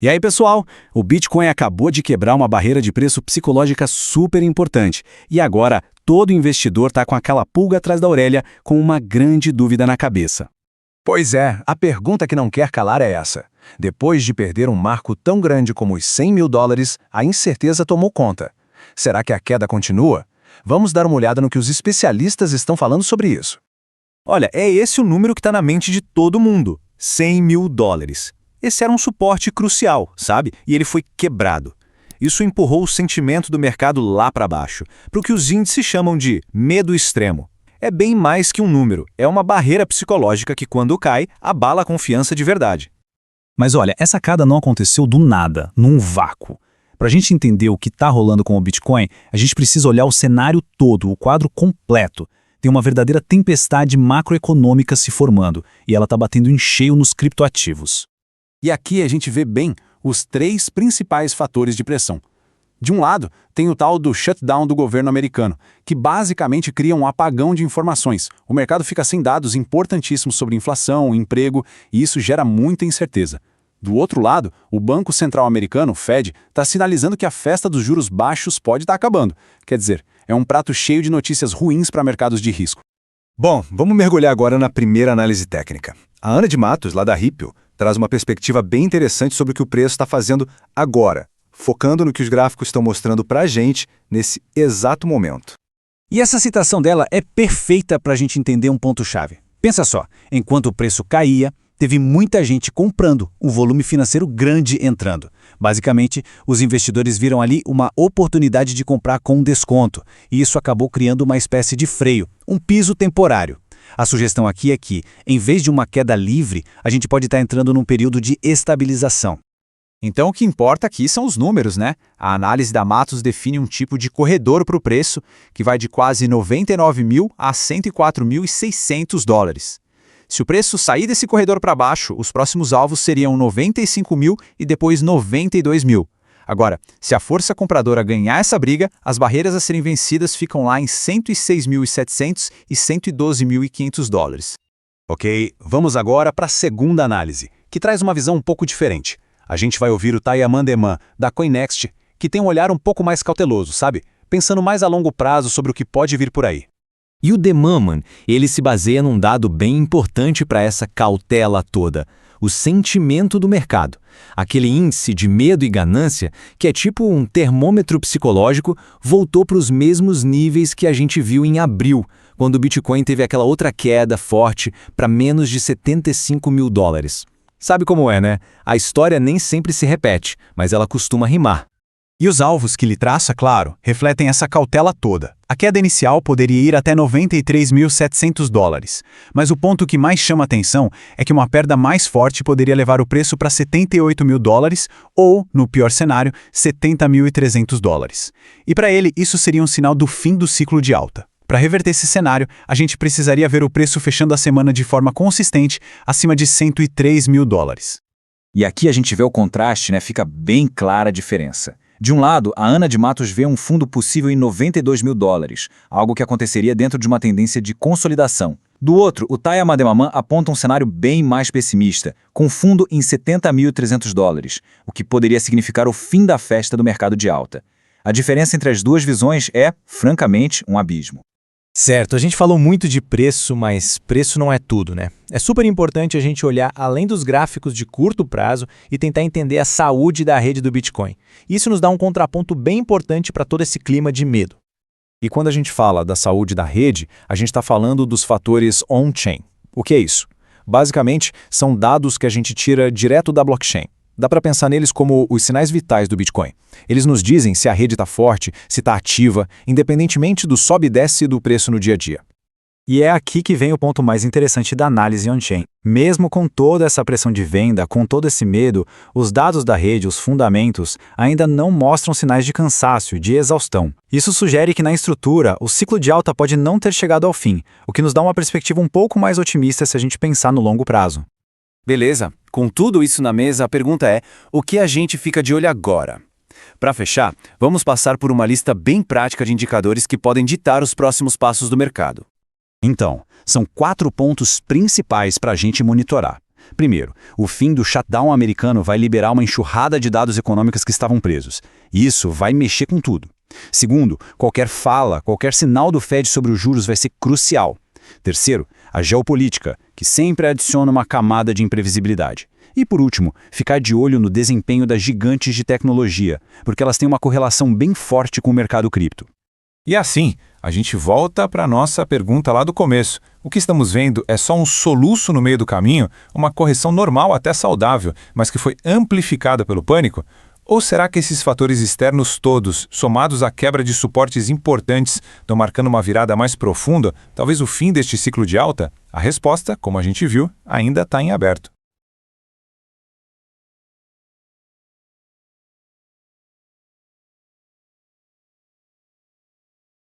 E aí, pessoal, o Bitcoin acabou de quebrar uma barreira de preço psicológica super importante. E agora, todo investidor está com aquela pulga atrás da orelha, com uma grande dúvida na cabeça. Pois é, a pergunta que não quer calar é essa. Depois de perder um marco tão grande como os 100 mil dólares, a incerteza tomou conta. Será que a queda continua? Vamos dar uma olhada no que os especialistas estão falando sobre isso. Olha, é esse o número que está na mente de todo mundo, 100 mil dólares. Esse era um suporte crucial, sabe? E ele foi quebrado. Isso empurrou o sentimento do mercado lá para baixo, para o que os índices chamam de medo extremo. É bem mais que um número, é uma barreira psicológica que, quando cai, abala a confiança de verdade. Mas olha, essa queda não aconteceu do nada, num vácuo. Para a gente entender o que está rolando com o Bitcoin, a gente precisa olhar o cenário todo, o quadro completo. Tem uma verdadeira tempestade macroeconômica se formando, e ela está batendo em cheio nos criptoativos. E aqui a gente vê bem os três principais fatores de pressão. De um lado, tem o tal do shutdown do governo americano, que basicamente cria um apagão de informações. O mercado fica sem dados importantíssimos sobre inflação, emprego, e isso gera muita incerteza. Do outro lado, o Banco Central Americano, Fed, está sinalizando que a festa dos juros baixos pode estar acabando. Quer dizer, é um prato cheio de notícias ruins para mercados de risco. Bom, vamos mergulhar agora na primeira análise técnica. A Ana de Matos, lá da Ripple, traz uma perspectiva bem interessante sobre o que o preço está fazendo agora, focando no que os gráficos estão mostrando para a gente nesse exato momento. E essa citação dela é perfeita para a gente entender um ponto-chave. Pensa só, enquanto o preço caía, teve muita gente comprando, um volume financeiro grande entrando. Basicamente, os investidores viram ali uma oportunidade de comprar com desconto, e isso acabou criando uma espécie de freio, um piso temporário. A sugestão aqui é que, em vez de uma queda livre, a gente pode estar entrando num período de estabilização. Então o que importa aqui são os números, né? A análise da Matos define um tipo de corredor para o preço, que vai de quase 99 mil a 104.600 dólares. Se o preço sair desse corredor para baixo, os próximos alvos seriam 95 mil e depois 92 mil. Agora, se a força compradora ganhar essa briga, as barreiras a serem vencidas ficam lá em 106.700 e 112.500 dólares. Ok, vamos agora para a segunda análise, que traz uma visão um pouco diferente. A gente vai ouvir o Tayaman Deman, da Coinext, que tem um olhar um pouco mais cauteloso, sabe? Pensando mais a longo prazo sobre o que pode vir por aí. E o Deman, ele se baseia num dado bem importante para essa cautela toda: o sentimento do mercado. Aquele índice de medo e ganância, que é tipo um termômetro psicológico, voltou para os mesmos níveis que a gente viu em abril, quando o Bitcoin teve aquela outra queda forte para menos de 75 mil dólares. Sabe como é, né? A história nem sempre se repete, mas ela costuma rimar. E os alvos que ele traça, claro, refletem essa cautela toda. A queda inicial poderia ir até 93.700 dólares, mas o ponto que mais chama atenção é que uma perda mais forte poderia levar o preço para 78 mil dólares ou, no pior cenário, 70.300 dólares. E para ele, isso seria um sinal do fim do ciclo de alta. Para reverter esse cenário, a gente precisaria ver o preço fechando a semana de forma consistente acima de 103 mil dólares. E aqui a gente vê o contraste, né? Fica bem clara a diferença. De um lado, a Ana de Matos vê um fundo possível em 92 mil dólares, algo que aconteceria dentro de uma tendência de consolidação. Do outro, o Tayaman Deman aponta um cenário bem mais pessimista, com fundo em 70.300 dólares, o que poderia significar o fim da festa do mercado de alta. A diferença entre as duas visões é, francamente, um abismo. Certo, a gente falou muito de preço, mas preço não é tudo, né? É super importante a gente olhar além dos gráficos de curto prazo e tentar entender a saúde da rede do Bitcoin. Isso nos dá um contraponto bem importante para todo esse clima de medo. E quando a gente fala da saúde da rede, a gente está falando dos fatores on-chain. O que é isso? Basicamente, são dados que a gente tira direto da blockchain. Dá para pensar neles como os sinais vitais do Bitcoin. Eles nos dizem se a rede está forte, se está ativa, independentemente do sobe e desce do preço no dia a dia. E é aqui que vem o ponto mais interessante da análise on-chain. Mesmo com toda essa pressão de venda, com todo esse medo, os dados da rede, os fundamentos, ainda não mostram sinais de cansaço, de exaustão. Isso sugere que na estrutura, o ciclo de alta pode não ter chegado ao fim, o que nos dá uma perspectiva um pouco mais otimista se a gente pensar no longo prazo. Beleza, com tudo isso na mesa, a pergunta é: o que a gente fica de olho agora? Para fechar, vamos passar por uma lista bem prática de indicadores que podem ditar os próximos passos do mercado. Então, são 4 pontos principais para a gente monitorar. Primeiro, o fim do shutdown americano vai liberar uma enxurrada de dados econômicos que estavam presos. E isso vai mexer com tudo. Segundo, qualquer fala, qualquer sinal do Fed sobre os juros vai ser crucial. Terceiro, a geopolítica, que sempre adiciona uma camada de imprevisibilidade. E por último, ficar de olho no desempenho das gigantes de tecnologia, porque elas têm uma correlação bem forte com o mercado cripto. E assim, a gente volta para a nossa pergunta lá do começo. O que estamos vendo é só um soluço no meio do caminho, uma correção normal até saudável, mas que foi amplificada pelo pânico? Ou será que esses fatores externos todos, somados à quebra de suportes importantes, estão marcando uma virada mais profunda, talvez o fim deste ciclo de alta? A resposta, como a gente viu, ainda está em aberto.